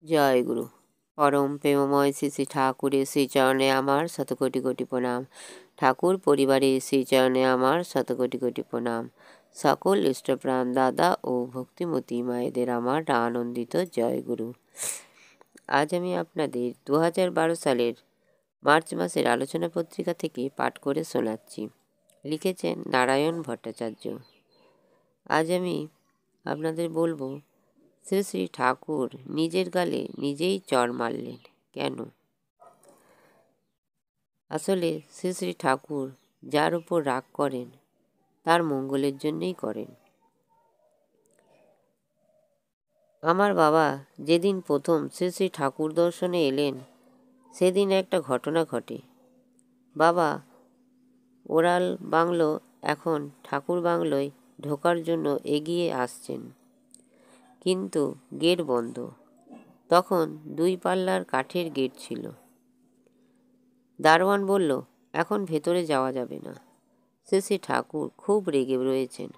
জয় গুরু। পরম প্রেমময় শ্রী শ্রী ঠাকুরের শ্রীচরণে আমার শতকোটি কোটি প্রণাম। ঠাকুর পরিবারের শ্রীচরণে আমার শতকোটি কোটি প্রণাম। সকল ইষ্টপ্রাণ দাদা ও ভক্তিমতী মায়েদের আমার আনন্দিত জয় গুরু। আজ আমি আপনাদের 2012 সালের মার্চ মাসের আলোচনা পত্রিকা থেকে পাঠ করে শোনাচ্ছি। লিখেছেন নারায়ণ ভট্টাচার্য। আজ আমি আপনাদের বলবো, শ্রী শ্রী ঠাকুর নিজের গালে নিজেই চড় মারলেন কেন? আসলে শ্রী শ্রী ঠাকুর যার উপর রাগ করেন তার মঙ্গলের জন্যই করেন। আমার বাবা যেদিন প্রথম শ্রী শ্রী ঠাকুর দর্শনে এলেন সেদিন একটা ঘটনা ঘটে। বাবা ওরাল বাংলো, এখন ঠাকুর বাংলোয় ঢোকার জন্য এগিয়ে আসছেন, কিন্তু গেট বন্ধ। তখন 2 পাল্লার কাঠের গেট ছিল। দারোয়ান বলল, এখন ভেতরে যাওয়া যাবে না। শ্রী শ্রী ঠাকুর খুব রেগে রয়েছেন।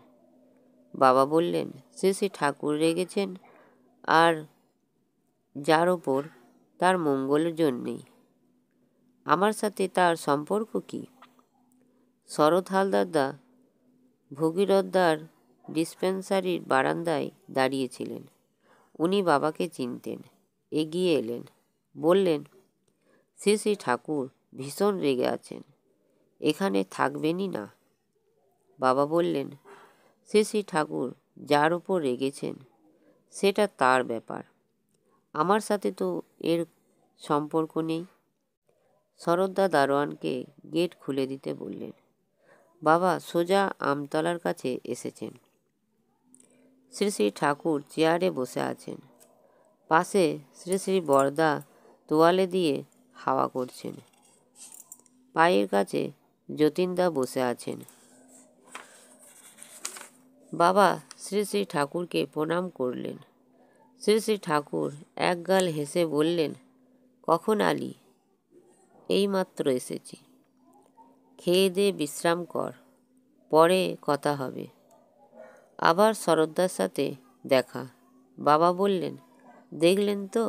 বাবা বললেন, শ্রী শ্রী ঠাকুর রেগেছেন আর যার ওপর, তার মঙ্গলের জন্যেই। আমার সাথে তার সম্পর্ক কি? শরৎ হালদারদা ভগীরথদার ডিসপেন্সারির বারান্দায় দাঁড়িয়েছিলেন। উনি বাবাকে চিনতেন। এগিয়ে এলেন, বললেন, শ্রী শ্রী ঠাকুর ভীষণ রেগে আছেন, এখানে থাকবেনই না। বাবা বললেন, শ্রী শ্রী ঠাকুর যার ওপর রেগেছেন সেটা তার ব্যাপার, আমার সাথে তো এর সম্পর্ক নেই। শরৎদা দারোয়ানকে গেট খুলে দিতে বললেন। বাবা সোজা আমতলার কাছে এসেছেন। শ্রী শ্রী ঠাকুর চেয়ারে বসে আছেন। পাশে শ্রী শ্রী বরদা তোয়ালে দিয়ে হাওয়া করছেন। পায়ের কাছে যতীনদা বসে আছেন। বাবা শ্রী শ্রী ঠাকুরকে প্রণাম করলেন। শ্রী শ্রী ঠাকুর একগাল হেসে বললেন, কখন আলি? এইমাত্র এসেছি। খেয়ে দে বিশ্রাম কর, পরে কথা হবে। আবার শরৎদার সাথে দেখা। বাবা বললেন, দেখলেন তো,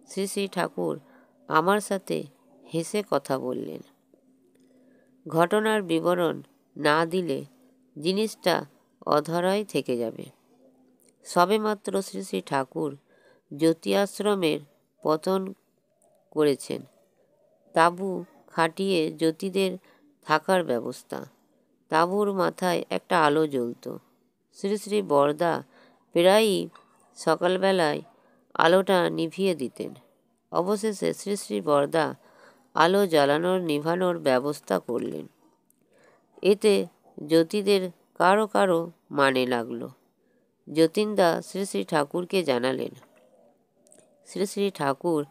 শ্রী শ্রী ঠাকুর আমার সাথে হেসে কথা বললেন। ঘটনার বিবরণ না দিলে জিনিসটা অধরাই থেকে যাবে। সবেমাত্র শ্রী শ্রী ঠাকুর জ্যোতি আশ্রমের পতন করেছেন। তাঁবু খাটিয়ে জ্যোতিদের থাকার ব্যবস্থা। তাঁবুর মাথায় একটা আলো জ্বলত। শ্রী শ্রী বরদা প্রায়ই সকালবেলায় আলোটা নিভিয়ে দিতেন। অবশেষে শ্রী শ্রী বরদা আলো জ্বালানোর নিভানোর ব্যবস্থা করলেন। এতে জ্যোতিদের কারো কারো মানে লাগলো। যতীনদা শ্রী শ্রী ঠাকুরকে জানালেন। শ্রী শ্রী ঠাকুর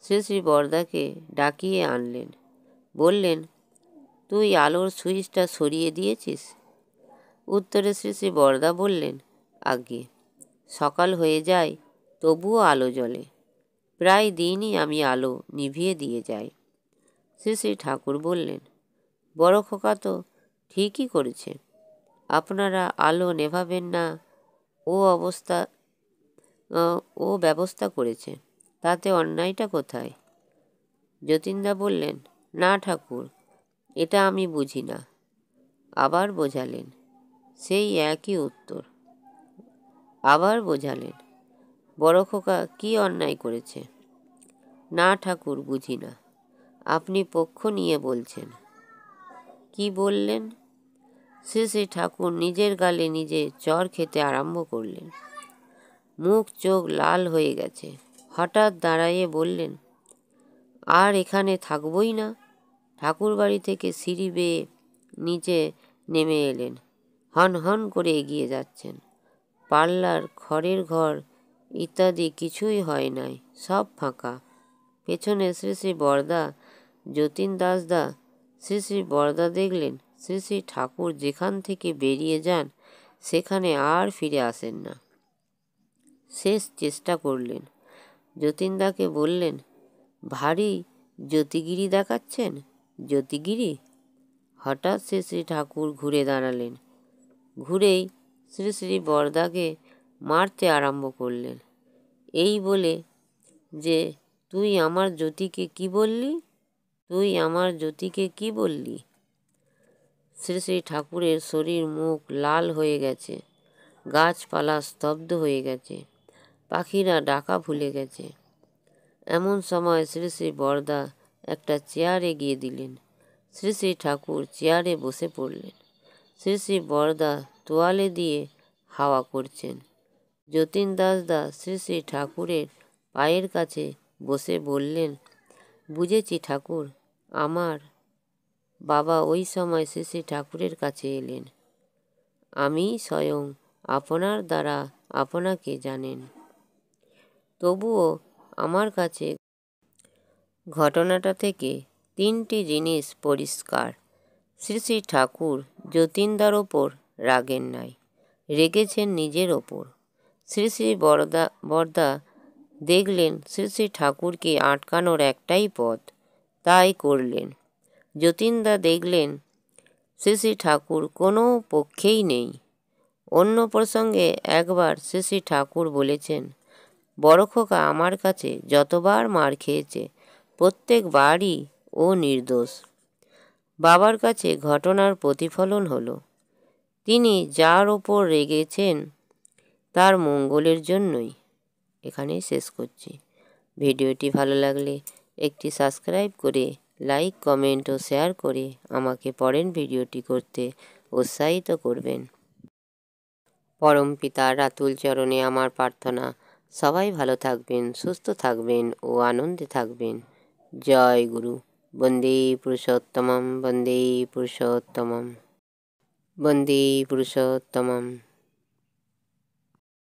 শ্রী শ্রী বরদাকে ডাকিয়ে আনলেন। বললেন, তুই আলোর সুইচটা সরিয়ে দিয়েছিস? উত্তরে শ্রী শ্রী বরদা বললেন, আজ্ঞে, সকাল হয়ে যায় তবুও আলো জ্বলে। প্রায় দিনই আমি আলো নিভিয়ে দিয়ে যাই। শ্রী শ্রী ঠাকুর বললেন, বড় খোকা তো ঠিকই করেছে। আপনারা আলো নেভাবেন না ও ব্যবস্থা করেছে, তাতে অন্যায়টা কোথায়? যতীনদা বললেন, না ঠাকুর, এটা আমি বুঝি না। আবার বোঝালেন। সেই একই উত্তর। আবার বোঝালেন। বড় খোকা কি অন্যায় করেছে? না ঠাকুর, বুঝি না। আপনি পক্ষ নিয়ে বলছেন। কি বললেন? শ্রী শ্রী ঠাকুর নিজের গালে নিজে চড় খেতে আরম্ভ করলেন। মুখ চোখ লাল হয়ে গেছে। হঠাৎ দাঁড়াইয়ে বললেন, আর এখানে থাকবই না। ঠাকুর বাড়ি থেকে সিঁড়ি বেয়ে নিচে নেমে এলেন। হন হন করে এগিয়ে যাচ্ছেন। পার্লার, খড়ের ঘর ইত্যাদি কিছুই হয় নাই, সব ফাঁকা। পেছনে শ্রী শ্রী বরদা, যতীন দাসদা। শ্রী শ্রী বরদা দেখলেন শ্রী শ্রী ঠাকুর যেখান থেকে বেরিয়ে যান সেখানে আর ফিরে আসেন না। শেষ চেষ্টা করলেন। যতীনদাকে বললেন, ভারী জ্যোতিগিরি দেখাচ্ছেন। জ্যোতিগিরি? হঠাৎ শ্রী শ্রী ঠাকুর ঘুরে দাঁড়ালেন। ঘুরেই শ্রী শ্রী বরদাকে মারতে আরম্ভ করলেন। এই বলে যে তুই আমার জ্যোতিকে কি বললি? তুই আমার জ্যোতিকে কি বললি? শ্রী শ্রী ঠাকুরের শরীর মুখ লাল হয়ে গেছে, গাছপালা স্তব্ধ হয়ে গেছে, পাখিরা ডাকা ভুলে গেছে। এমন সময় শ্রী শ্রী বরদা একটা চেয়ার এগিয়ে দিলেন। শ্রী শ্রী ঠাকুর চেয়ারে বসে পড়লেন। শ্রী শ্রী বরদা তোয়ালে দিয়ে হাওয়া করছেন। যতীন দাসদা শ্রী শ্রী ঠাকুরের পায়ের কাছে বসে বললেন, বুঝেছি ঠাকুর। আমার বাবা ওই সময় শ্রী শ্রী ঠাকুরের কাছে এলেন। আমি স্বয়ং আপনার দ্বারা আপনাকে জানেন। তবুও আমার কাছে ঘটনাটা থেকে 3টি জিনিস পরিষ্কার। শ্রী শ্রী ঠাকুর যতীনদার ওপর রাগেন নাই, রেগেছেন নিজের ওপর। শ্রী শ্রী বরদা দেখলেন শ্রী শ্রী ঠাকুরকে আটকানোর একটাই পথ, তাই করলেন। যতীনদা দেখলেন শ্রী শ্রী ঠাকুর কোনো পক্ষেই নেই। অন্য প্রসঙ্গে একবার শ্রী শ্রী ঠাকুর বলেছেন, বড় খোকা আমার কাছে যতবার মার খেয়েছে প্রত্যেকবারই ও নির্দোষ। বাবার কাছে ঘটনার প্রতিফলন হলো। তিনি যার ওপর রেগেছেন তার মঙ্গলের জন্যই। এখানেই শেষ করছি। ভিডিওটি ভালো লাগলে একটি সাবস্ক্রাইব করে লাইক, কমেন্ট ও শেয়ার করে আমাকে পরের ভিডিওটি করতে উৎসাহিত করবেন। পরমপিতার রাতুল চরণে আমার প্রার্থনা, সবাই ভালো থাকবেন, সুস্থ থাকবেন ও আনন্দে থাকবেন। জয় গুরু। বন্দে পুরুষোত্তমম, বন্দে পুরুষোত্তমম, বন্দে পুরুষোত্তমম।